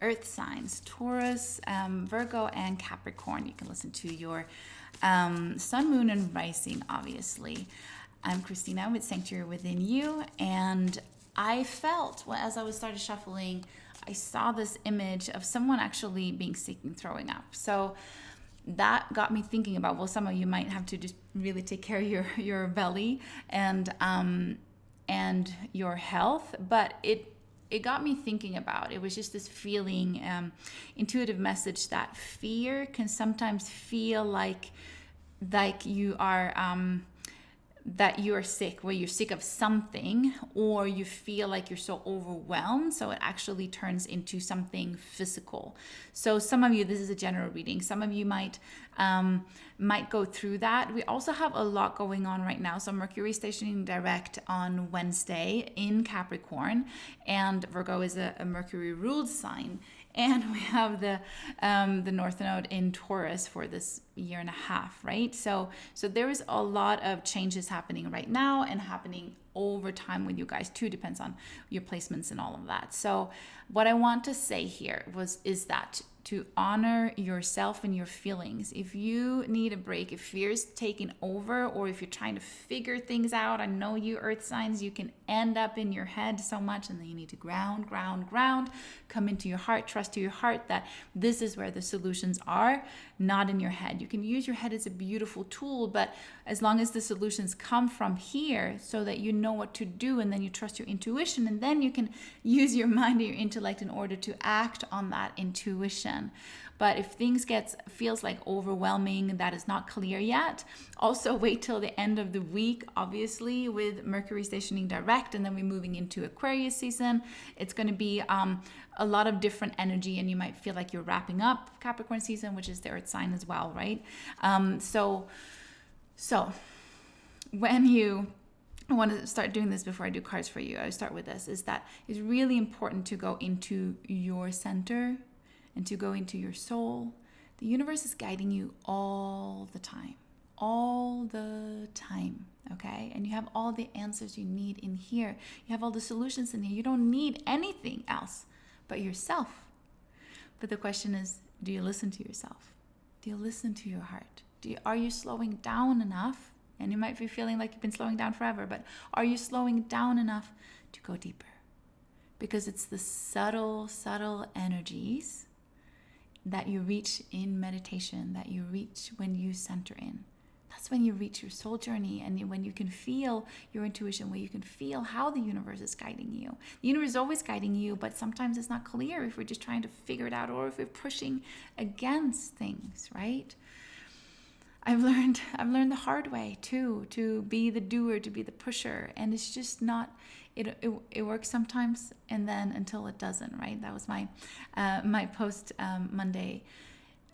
earth signs, Taurus, Virgo, and Capricorn. You can listen to your sun, moon, and rising, obviously. I'm Christina with Sanctuary Within You, and I felt, well, as I was started shuffling, I saw this image of someone actually being sick and throwing up. So that got me thinking about, well, some of you might have to just really take care of your belly and your health, but it got me thinking about, it was just this feeling, intuitive message that fear can sometimes feel like you are that you're sick, where you're sick of something, or you feel like you're so overwhelmed, so it actually turns into something physical. So some of you, this is a general reading, some of you might go through that. We also have a lot going on right now. So Mercury stationing direct on Wednesday in Capricorn, and Virgo is a Mercury ruled sign, and we have the North Node in Taurus for this year and a half, right? So there is a lot of changes happening right now and happening over time with you guys too. Depends on your placements and all of that. So what I want to say here is that to honor yourself and your feelings. If you need a break, if fear is taking over, or if you're trying to figure things out, I know you earth signs, you can end up in your head so much, and then you need to ground, come into your heart, trust to your heart that this is where the solutions are, not in your head. You can use your head as a beautiful tool, but as long as the solutions come from here, so that you know what to do, and then you trust your intuition, and then you can use your mind and your intellect in order to act on that intuition. But if things feels like overwhelming, that is not clear yet, also wait till the end of the week, obviously, with Mercury stationing direct, and then we're moving into Aquarius season. It's going to be a lot of different energy, and you might feel like you're wrapping up Capricorn season, which is the earth sign as well, right? So when you, I want to start doing this before I do cards for you, I start with this, is that it's really important to go into your center and to go into your soul. The universe is guiding you all the time, okay? And you have all the answers you need in here. You have all the solutions in here. You don't need anything else but yourself. But the question is, do you listen to yourself? Do you listen to your heart? Are you slowing down enough? And you might be feeling like you've been slowing down forever, but are you slowing down enough to go deeper? Because it's the subtle energies that you reach in meditation, that you reach when you center in. That's when you reach your soul journey, and when you can feel your intuition, where you can feel how the universe is guiding you. The universe is always guiding you, but sometimes it's not clear if we're just trying to figure it out, or if we're pushing against things, right? I've learned the hard way too, to be the doer, to be the pusher, and it's just not. It works sometimes, and then until it doesn't, right? That was my post Monday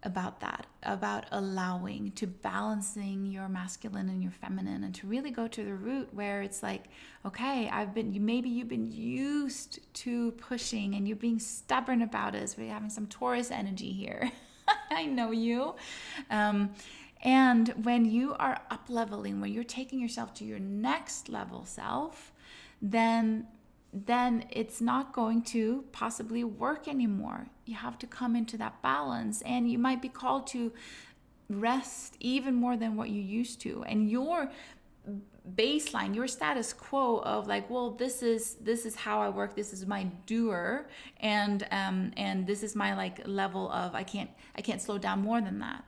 about that, about allowing, to balancing your masculine and your feminine, and to really go to the root where it's like, okay, maybe you've been used to pushing, and you're being stubborn about it. So we're having some Taurus energy here. I know you. And when you are up leveling, when you're taking yourself to your next level self, then it's not going to possibly work anymore. You have to come into that balance, and you might be called to rest even more than what you used to. And your baseline, your status quo of like, well, this is how I work, this is my doer, and this is my like level of I can't slow down more than that.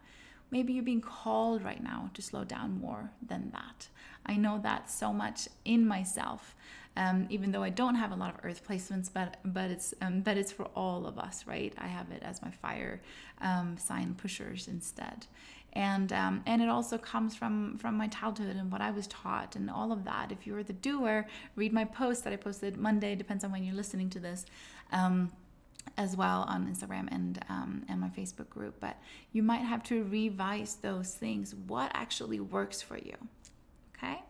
Maybe you're being called right now to slow down more than that. I know that so much in myself, even though I don't have a lot of earth placements, but it's for all of us, right? I have it as my fire sign pushers instead. And it also comes from my childhood and what I was taught and all of that. If you're the doer, read my post that I posted Monday, depends on when you're listening to this, as well on Instagram and my Facebook group. But you might have to revise those things. What actually works for you? Okay?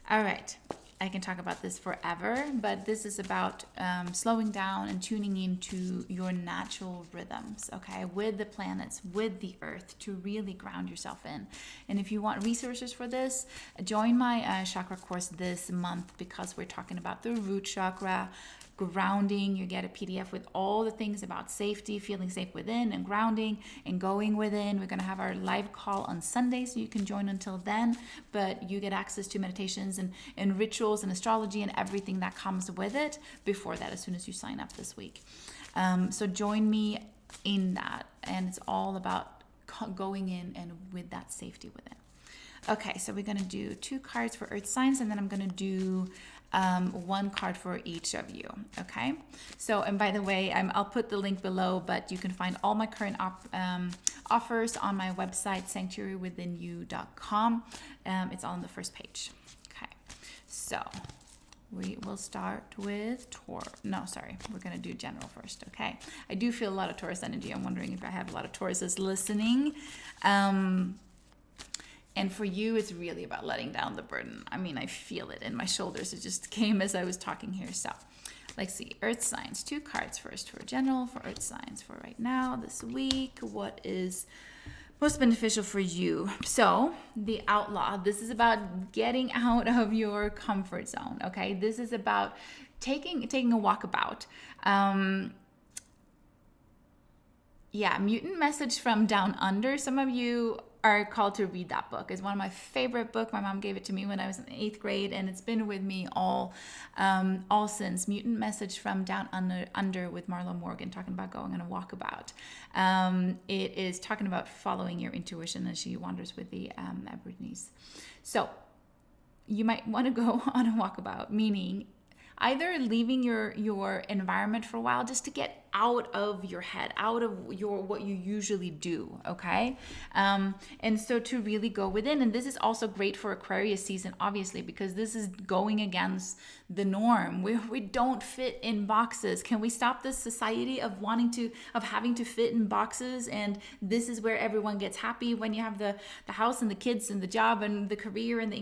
All right. I can talk about this forever, but this is about slowing down and tuning into your natural rhythms, okay, with the planets, with the earth, to really ground yourself in. And if you want resources for this, join my chakra course this month, because we're talking about the root chakra, grounding. You get a PDF with all the things about safety, feeling safe within, and grounding and going within. We're going to have our live call on Sunday, so you can join until then, but you get access to meditations and rituals and astrology and everything that comes with it before that, as soon as you sign up this week. So join me in that, and it's all about going in and with that safety within. Okay, so we're going to do 2 cards for earth signs, and then I'm going to do 1 card for each of you. Okay, so, and by the way, I'll put the link below, but you can find all my current offers on my website, sanctuarywithinyou.com. It's all on the first page. Okay, so we will start with Taurus. No, sorry, we're going to do general first. Okay, I do feel a lot of Taurus energy. I'm wondering if I have a lot of Tauruses listening. And for you, it's really about letting down the burden. I mean, I feel it in my shoulders. It just came as I was talking here. So let's see. Earth signs. 2 cards first for general, for earth signs for right now, this week. What is most beneficial for you? So the outlaw. This is about getting out of your comfort zone. Okay. This is about taking a walkabout. Mutant Message from Down Under. Some of you are called to read that book. It's one of my favorite books. My mom gave it to me when I was in 8th grade, and it's been with me all since. Mutant Message from Down Under with Marla Morgan, talking about going on a walkabout. It is talking about following your intuition as she wanders with the Aborigines. So you might want to go on a walkabout, meaning either leaving your environment for a while just to get out of your head, out of what you usually do, okay? And so to really go within, and this is also great for Aquarius season, obviously, because this is going against the norm. We don't fit in boxes. Can we stop this society of having to fit in boxes? And this is where everyone gets happy, when you have the house and the kids and the job and the career and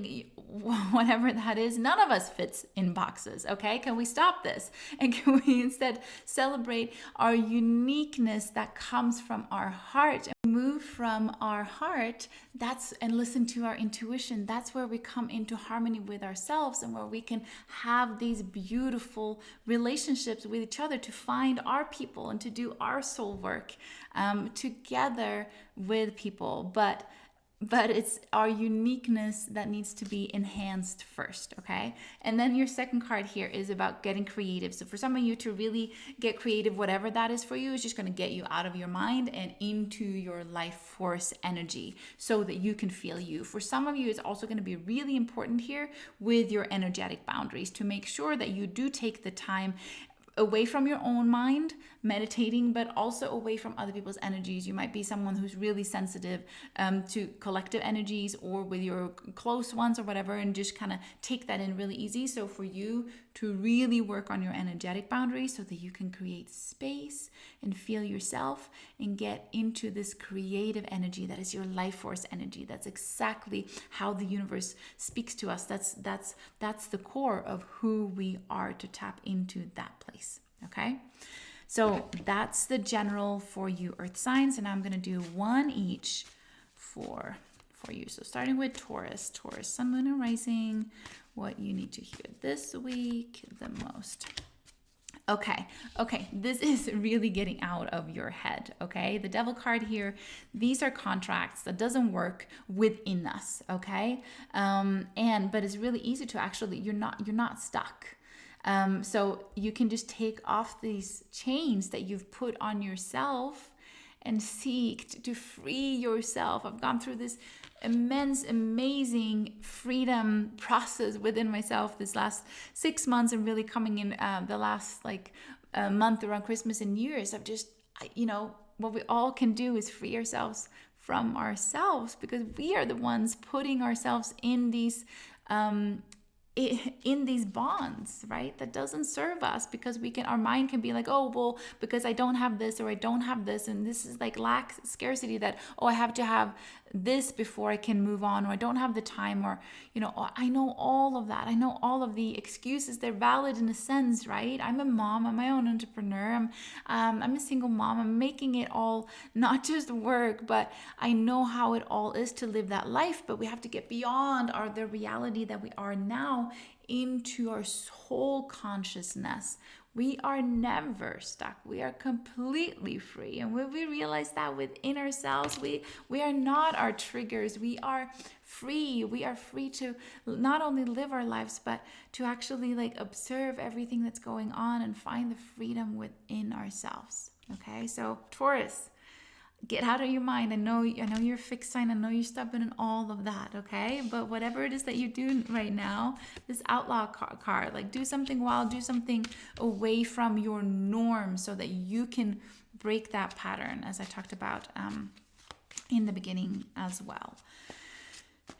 whatever that is. None of us fits in boxes, okay? Can we stop this? And can we instead celebrate our uniqueness that comes from our heart, and move from our heart, and listen to our intuition? That's where we come into harmony with ourselves, and where we can have these beautiful relationships with each other, to find our people and to do our soul work together with people. But it's our uniqueness that needs to be enhanced first, okay? And then your second card here is about getting creative. So for some of you to really get creative, whatever that is for you, is just going to get you out of your mind and into your life force energy, so that you can feel you. For some of you, it's also going to be really important here with your energetic boundaries, to make sure that you do take the time away from your own mind, meditating, but also away from other people's energies. You might be someone who's really sensitive to collective energies, or with your close ones or whatever, and just kind of take that in really easy. So for you to really work on your energetic boundaries, so that you can create space and feel yourself and get into this creative energy that is your life force energy. That's exactly how the universe speaks to us. That's the core of who we are, to tap into that place. Okay, so that's the general for you, earth signs, and I'm going to do 1 each for you. So starting with Taurus, sun, moon, and rising, what you need to hear this week the most. Okay, this is really getting out of your head, okay? The Devil card here, these are contracts that doesn't work within us, okay? But it's really easy to actually, you're not stuck. So you can just take off these chains that you've put on yourself and seek to free yourself. I've gone through this immense, amazing freedom process within myself this last 6 months, and really coming in the last month around Christmas and New Year's. I've just, what we all can do is free ourselves from ourselves, because we are the ones putting ourselves in these bonds, right? That doesn't serve us, because our mind can be like, oh, well, because I don't have this, or I don't have this, and this is like lack, scarcity, that, oh, I have to have this before I can move on, or I don't have the time, or, I know all of that. I know all of the excuses. They're valid in a sense, right? I'm a mom. I'm my own entrepreneur. I'm a single mom. I'm making it all not just work, but I know how it all is to live that life. But we have to get beyond the reality that we are now into our whole consciousness, we are never stuck. We are completely free. And when we realize that within ourselves, we are not our triggers. We are free. We are free to not only live our lives, but to actually like observe everything that's going on and find the freedom within ourselves. Okay, so Taurus, get out of your mind. I know you're a fixed sign. I know you're stubborn and all of that, okay? But whatever it is that you're doing right now, this outlaw card, like do something wild, do something away from your norm so that you can break that pattern, as I talked about in the beginning as well.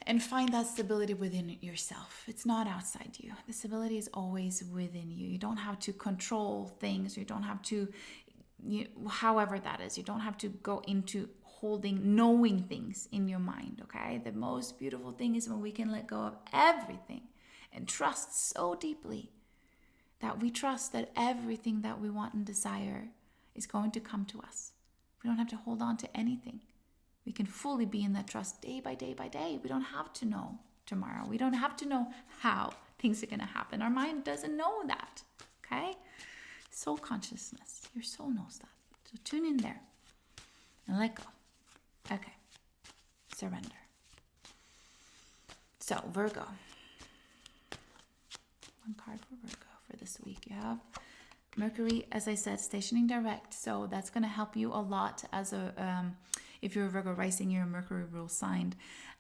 And find that stability within yourself. It's not outside you. The stability is always within you. You don't have to control things. You don't have to however that is. You don't have to go into knowing things in your mind, okay? The most beautiful thing is when we can let go of everything and trust so deeply that we trust that everything that we want and desire is going to come to us. We don't have to hold on to anything. We can fully be in that trust day by day by day. We don't have to know tomorrow. We don't have to know how things are going to happen. Our mind doesn't know that, okay? Soul consciousness, your soul knows that. So tune in there and let go. Okay, surrender. So Virgo, one card for Virgo for this week. You have Mercury, as I said, stationing direct. So that's going to help you a lot as if you're a Virgo rising, you're a Mercury rule sign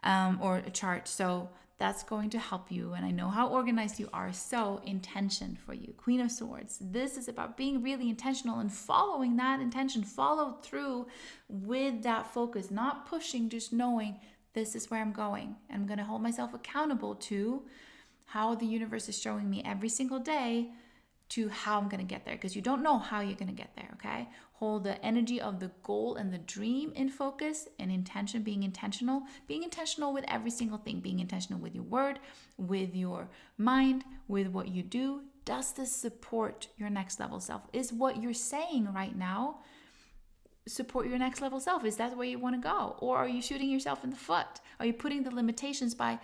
or a chart. So that's going to help you. And I know how organized you are. So intention for you. Queen of Swords. This is about being really intentional and following that intention. Follow through with that focus. Not pushing, just knowing this is where I'm going. And I'm going to hold myself accountable to how the universe is showing me every single day to how I'm going to get there. Because you don't know how you're going to get there, okay? Hold the energy of the goal and the dream in focus and intention, being intentional with every single thing, being intentional with your word, with your mind, with what you do. Does this support your next level self? Is what you're saying right now support your next level self? Is that where you want to go? Or are you shooting yourself in the foot? Are you putting the limitations by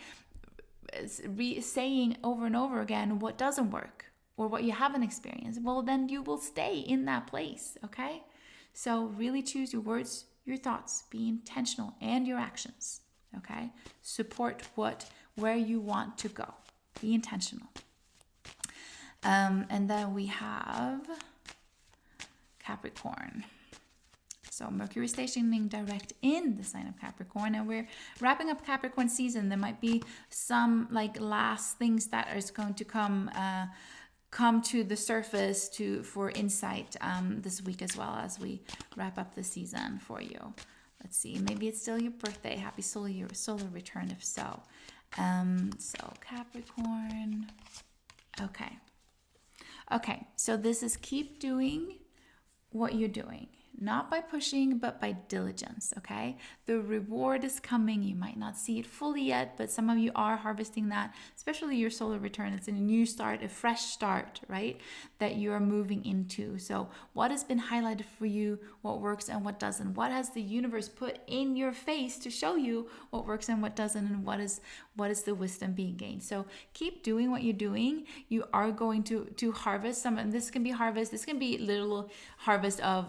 saying over and over again what doesn't work or what you haven't experienced? Well, then you will stay in that place, okay? So really choose your words, your thoughts, be intentional, and your actions, okay? Support where you want to go. Be intentional. And then we have Capricorn. So Mercury stationing direct in the sign of Capricorn, and we're wrapping up Capricorn season. There might be some like last things that is going to come to the surface for insight this week as well as we wrap up the season for you. Let's see, maybe it's still your birthday. Happy solar return if so. So Capricorn. Okay, so this is keep doing what you're doing. Not by pushing, but by diligence, okay? The reward is coming. You might not see it fully yet, but some of you are harvesting that, especially your solar return. It's a new start, a fresh start, right? That you are moving into. So what has been highlighted for you, what works and what doesn't? What has the universe put in your face to show you what works and what doesn't, and what is the wisdom being gained? So keep doing what you're doing. You are going to harvest some, and this can be harvest. This can be little harvest of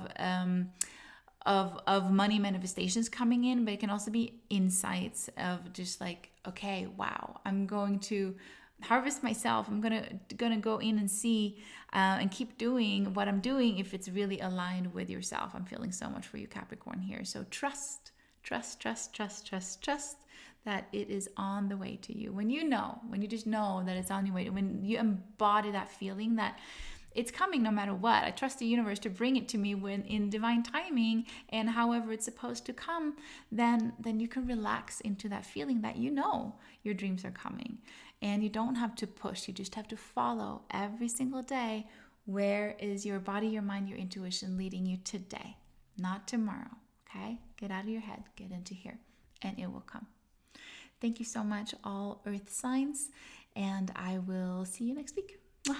money manifestations coming in, but it can also be insights of just like, okay, wow, I'm going to harvest myself. I'm gonna go in and see and keep doing what I'm doing if it's really aligned with yourself. I'm feeling so much for you, Capricorn, here. So trust that it is on the way to you. When you just know that it's on your way, when you embody that feeling that it's coming no matter what. I trust the universe to bring it to me when in divine timing and however it's supposed to come, then you can relax into that feeling that you know your dreams are coming. And you don't have to push. You just have to follow every single day. Where is your body, your mind, your intuition leading you today, not tomorrow, okay? Get out of your head, get into here, and it will come. Thank you so much, all earth signs, and I will see you next week. Mwah.